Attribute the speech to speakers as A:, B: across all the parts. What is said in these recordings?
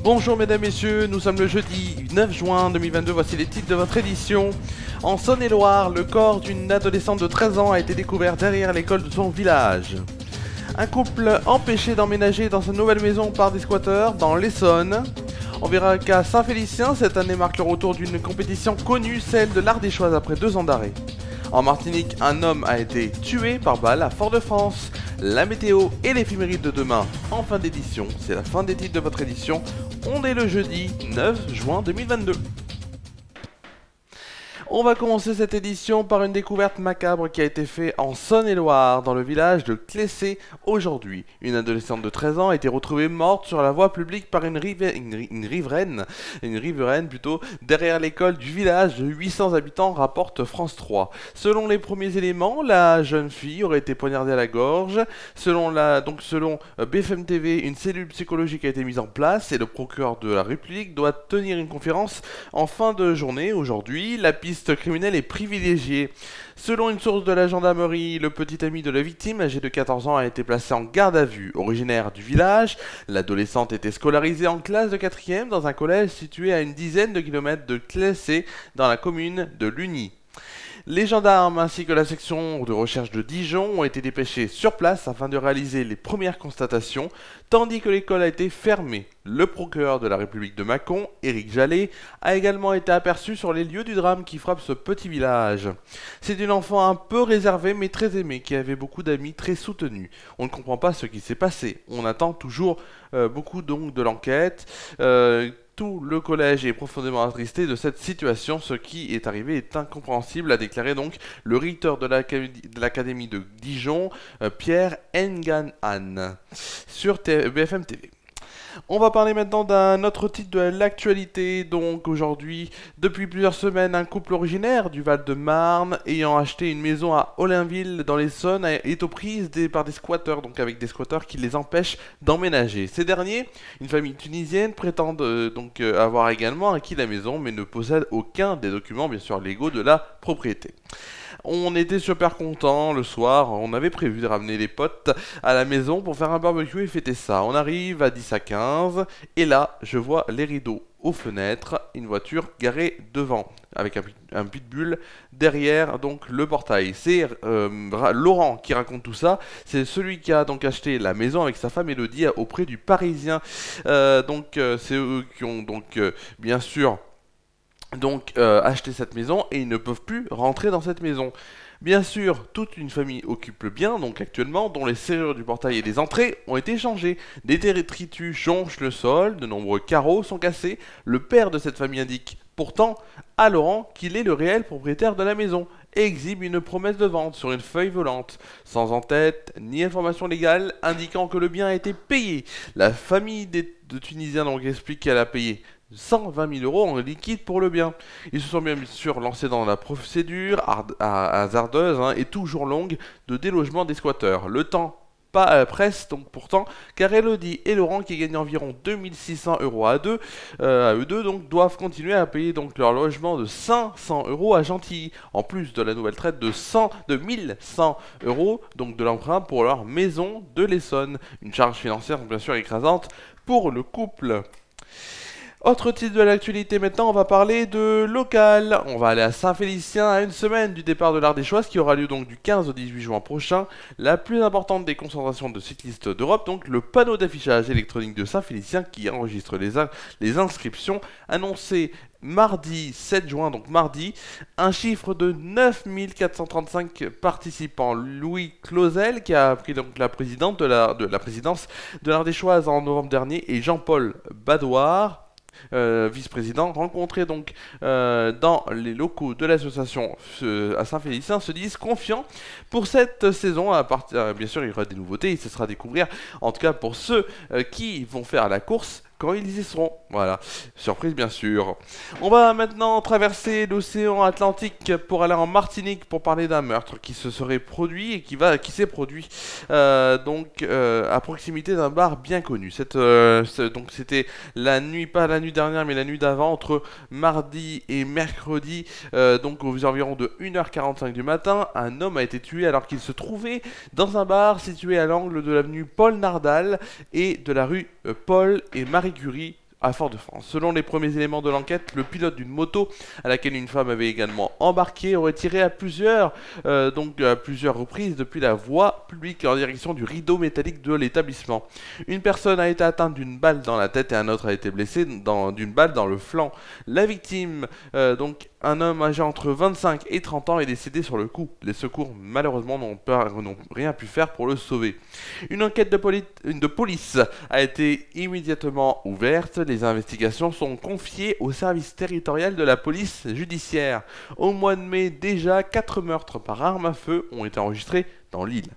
A: Bonjour mesdames, messieurs, nous sommes le jeudi 9 juin 2022, voici les titres de votre édition. En Saône-et-Loire, le corps d'une adolescente de 13 ans a été découvert derrière l'école de son village. Un couple empêché d'emménager dans sa nouvelle maison par des squatteurs dans l'Essonne. On verra qu'à Saint-Félicien, cette année marque le retour d'une compétition connue, celle de l'Ardéchoise après 2 ans d'arrêt. En Martinique, un homme a été tué par balle à Fort-de-France. La météo et l'éphéméride de demain en fin d'édition. C'est la fin des titres de votre édition. On est le jeudi 9 juin 2022. On va commencer cette édition par une découverte macabre qui a été faite en Saône-et-Loire, dans le village de Clessé aujourd'hui. Une adolescente de 13 ans a été retrouvée morte sur la voie publique par une riveraine derrière l'école du village de 800 habitants, rapporte France 3. Selon les premiers éléments, la jeune fille aurait été poignardée à la gorge. Selon BFM TV, une cellule psychologique a été mise en place et le procureur de la République doit tenir une conférence en fin de journée aujourd'hui. La piste criminelle est privilégiée. Selon une source de la gendarmerie, le petit ami de la victime, âgé de 14 ans, a été placé en garde à vue. Originaire du village, l'adolescente était scolarisée en classe de 4e dans un collège situé à une dizaine de kilomètres de Clessé, dans la commune de Lugny. Les gendarmes ainsi que la section de recherche de Dijon ont été dépêchés sur place afin de réaliser les premières constatations, tandis que l'école a été fermée. Le procureur de la République de Mâcon, Éric Jallet, a également été aperçu sur les lieux du drame qui frappe ce petit village. C'est une enfant un peu réservée mais très aimée, qui avait beaucoup d'amis très soutenus. On ne comprend pas ce qui s'est passé. On attend toujours beaucoup donc de l'enquête. Tout le collège est profondément attristé de cette situation. Ce qui est arrivé est incompréhensible, a déclaré donc le recteur de l'académie de Dijon, Pierre Engan-Han, sur BFM TV. On va parler maintenant d'un autre titre de l'actualité. Donc aujourd'hui, depuis plusieurs semaines, un couple originaire du Val-de-Marne ayant acheté une maison à Olainville dans l'Essonne est aux prises par des squatteurs, donc avec des squatteurs qui les empêchent d'emménager. Ces derniers, une famille tunisienne, prétendent avoir également acquis la maison mais ne possèdent aucun des documents bien sûr légaux de la propriété. On était super contents le soir, on avait prévu de ramener les potes à la maison pour faire un barbecue et fêter ça. On arrive à 10 à 15 et là je vois les rideaux aux fenêtres, une voiture garée devant avec un pitbull derrière donc le portail. C'est Laurent qui raconte tout ça, c'est celui qui a donc acheté la maison avec sa femme Elodie auprès du Parisien. C'est eux qui ont bien sûr acheter cette maison et ils ne peuvent plus rentrer dans cette maison. Bien sûr, toute une famille occupe le bien, donc actuellement, dont les serrures du portail et des entrées ont été changées. Des détritus jonchent le sol, de nombreux carreaux sont cassés. Le père de cette famille indique pourtant à Laurent qu'il est le réel propriétaire de la maison et exhibe une promesse de vente sur une feuille volante, sans en-tête ni information légale indiquant que le bien a été payé. La famille de Tunisiens donc explique qu'elle a payé 120 000 € en liquide pour le bien. Ils se sont bien sûr lancés dans la procédure hasardeuse et toujours longue de délogement des squatteurs. Le temps presse donc pourtant, car Elodie et Laurent, qui gagnent environ 2600 € à eux deux, donc doivent continuer à payer donc leur logement de 500 € à Gentilly, en plus de la nouvelle traite de 1100 € donc de l'emprunt pour leur maison de l'Essonne. Une charge financière bien sûr écrasante pour le couple. Autre titre de l'actualité maintenant, on va parler de local. On va aller à Saint-Félicien à une semaine du départ de l'Ardéchoise qui aura lieu donc du 15 au 18 juin prochain. La plus importante des concentrations de cyclistes d'Europe, donc le panneau d'affichage électronique de Saint-Félicien qui enregistre les inscriptions annoncées mardi 7 juin, donc mardi, un chiffre de 9435 participants. Louis Clausel, qui a pris donc la présidence de l'Ardéchoise en novembre dernier, et Jean-Paul Badoir, vice-président, rencontrés donc dans les locaux de l'association à Saint-Félicien, se disent confiants pour cette saison. Bien sûr, il y aura des nouveautés, ce sera à découvrir, en tout cas pour ceux qui vont faire la course quand ils y seront. Voilà, surprise bien sûr. On va maintenant traverser l'océan Atlantique pour aller en Martinique pour parler d'un meurtre qui se serait produit et qui s'est produit à proximité d'un bar bien connu. Donc c'était la nuit, pas la nuit dernière mais la nuit d'avant, entre mardi et mercredi, donc aux environs de 1h45 du matin, un homme a été tué alors qu'il se trouvait dans un bar situé à l'angle de l'avenue Paul Nardal et de la rue Paul et Marie Curie à Fort-de-France. Selon les premiers éléments de l'enquête, le pilote d'une moto à laquelle une femme avait également embarqué aurait tiré à plusieurs reprises depuis la voie publique en direction du rideau métallique de l'établissement. Une personne a été atteinte d'une balle dans la tête et un autre a été blessé d'une balle dans le flanc. La victime, un homme âgé entre 25 et 30 ans, est décédé sur le coup. Les secours, malheureusement, n'ont rien pu faire pour le sauver. Une enquête de police a été immédiatement ouverte. Les investigations sont confiées au service territorial de la police judiciaire. Au mois de mai, déjà, 4 meurtres par arme à feu ont été enregistrés dans l'île.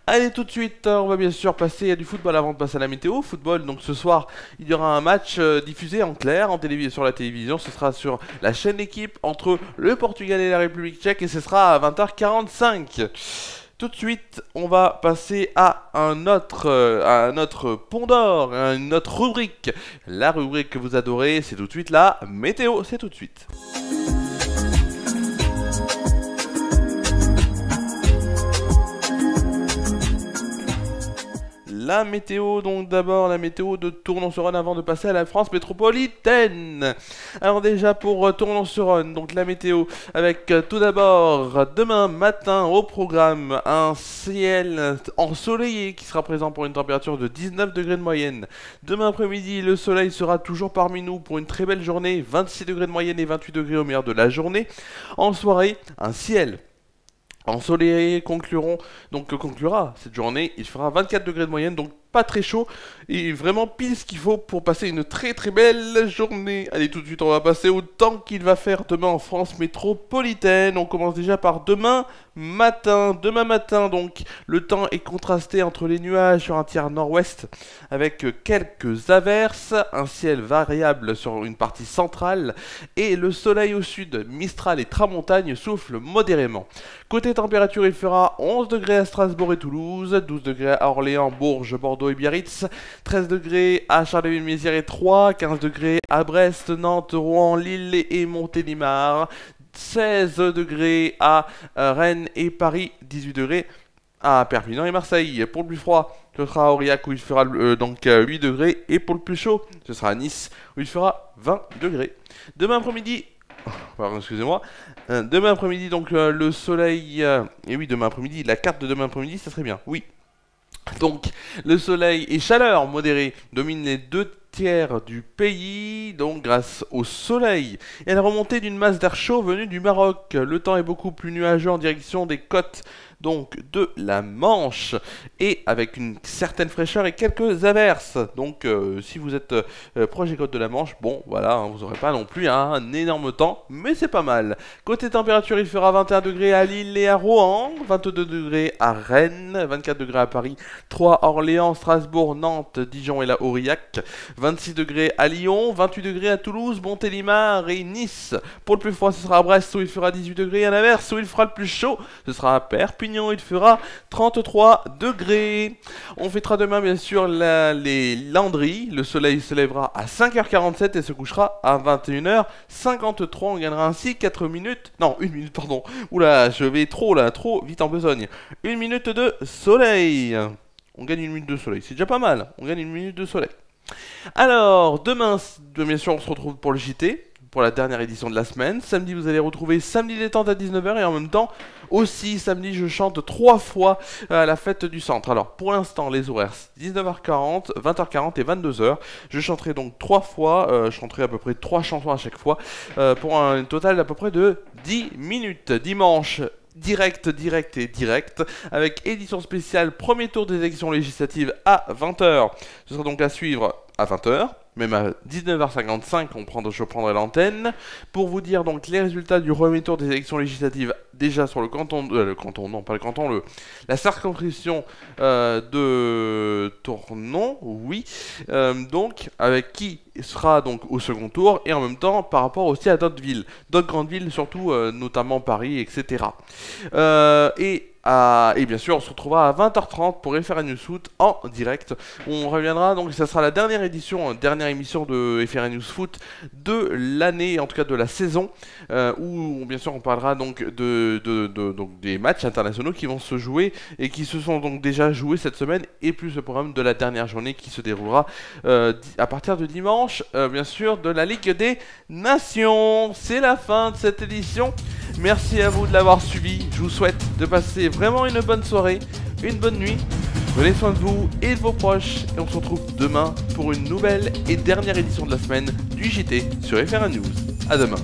A: Allez, tout de suite, on va bien sûr passer à du football avant de passer à la météo. Football, donc ce soir, il y aura un match diffusé en clair sur la télévision. Ce sera sur la chaîne L'équipe entre le Portugal et la République tchèque et ce sera à 20h45. Tout de suite, on va passer à un autre pont d'or, une autre rubrique. La rubrique que vous adorez, c'est tout de suite la météo. C'est tout de suite. La météo, donc d'abord la météo de Tournon-sur-Rhône avant de passer à la France métropolitaine. Alors déjà pour Tournon-sur-Rhône, donc la météo avec tout d'abord demain matin au programme un ciel ensoleillé qui sera présent pour une température de 19 degrés de moyenne. Demain après-midi, le soleil sera toujours parmi nous pour une très belle journée, 26 degrés de moyenne et 28 degrés au meilleur de la journée. En soirée, un ciel ensoleillé conclura cette journée, il fera 24 degrés de moyenne, donc pas très chaud, et vraiment pile ce qu'il faut pour passer une très très belle journée. Allez, tout de suite on va passer au temps qu'il va faire demain en France métropolitaine. On commence déjà par demain matin. Demain matin, donc, le temps est contrasté entre les nuages sur un tiers nord-ouest, avec quelques averses, un ciel variable sur une partie centrale, et le soleil au sud. Mistral et tramontagne soufflent modérément. Côté température, il fera 11 degrés à Strasbourg et Toulouse, 12 degrés à Orléans, Bourges, Bordeaux et Biarritz, 13 degrés à Charleville-Mézières et Troyes, 15 degrés à Brest, Nantes, Rouen, Lille et Montélimar, 16 degrés à Rennes et Paris, 18 degrés à Perpignan et Marseille. Pour le plus froid, ce sera à Aurillac où il fera 8 degrés, et pour le plus chaud, ce sera à Nice où il fera 20 degrés. Demain après-midi, pardon, excusez-moi. Demain après-midi, donc le soleil. Et oui, demain après-midi, la carte de demain après-midi, ça serait bien. Oui. Donc, le soleil et chaleur modérée dominent les 2 tiers du pays, donc grâce au soleil et à la remontée d'une masse d'air chaud venue du Maroc. Le temps est beaucoup plus nuageux en direction des côtes, donc de la Manche, et avec une certaine fraîcheur et quelques averses. Donc si vous êtes proche des côtes de la Manche, bon voilà, vous n'aurez pas non plus un énorme temps, mais c'est pas mal. Côté température, il fera 21 degrés à Lille et à Rouen, 22 degrés à Rennes, 24 degrés à Paris, 3 Orléans, Strasbourg, Nantes, Dijon et la Aurillac, 26 degrés à Lyon, 28 degrés à Toulouse, Montélimar et Nice. Pour le plus froid, ce sera à Brest où il fera 18 degrés, et à l'inverse où il fera le plus chaud, ce sera à Perpignan, il fera 33 degrés. On fêtera demain bien sûr les Landry. Le soleil se lèvera à 5h47 et se couchera à 21h53. On gagnera ainsi 4 minutes. Non, 1 minute, pardon. Oula, je vais trop vite en besogne. 1 minute de soleil. On gagne 1 minute de soleil. C'est déjà pas mal. On gagne 1 minute de soleil. Alors, demain, bien sûr, on se retrouve pour le JT, pour la dernière édition de la semaine. Samedi, vous allez retrouver Samedi détente à 19h, et en même temps, aussi, samedi, je chante 3 fois à la fête du centre. Alors, pour l'instant, les horaires, 19h40, 20h40 et 22h. Je chanterai donc 3 fois, je chanterai à peu près 3 chansons à chaque fois, pour un total d'à peu près de 10 minutes. Dimanche, direct, avec édition spéciale, premier tour des élections législatives à 20h. Ce sera donc à suivre à 20h, même à 19h55, je prendrai l'antenne, pour vous dire donc les résultats du premier tour des élections législatives, déjà sur la circonscription de Tournon, oui, donc avec qui sera donc au second tour, et en même temps par rapport aussi à d'autres villes, d'autres grandes villes surtout, notamment Paris, etc. Et Et bien sûr, on se retrouvera à 20h30 pour FR News Foot en direct. On reviendra donc, ça sera la dernière émission de FR News Foot de l'année, en tout cas de la saison, où bien sûr on parlera donc donc des matchs internationaux qui vont se jouer et qui se sont donc déjà joués cette semaine, et plus le programme de la dernière journée qui se déroulera à partir de dimanche, bien sûr, de la Ligue des Nations. C'est la fin de cette édition. Merci à vous de l'avoir suivi. Je vous souhaite de passer vraiment une bonne soirée, une bonne nuit. Prenez soin de vous et de vos proches. Et on se retrouve demain pour une nouvelle et dernière édition de la semaine du JT sur FR News. À demain.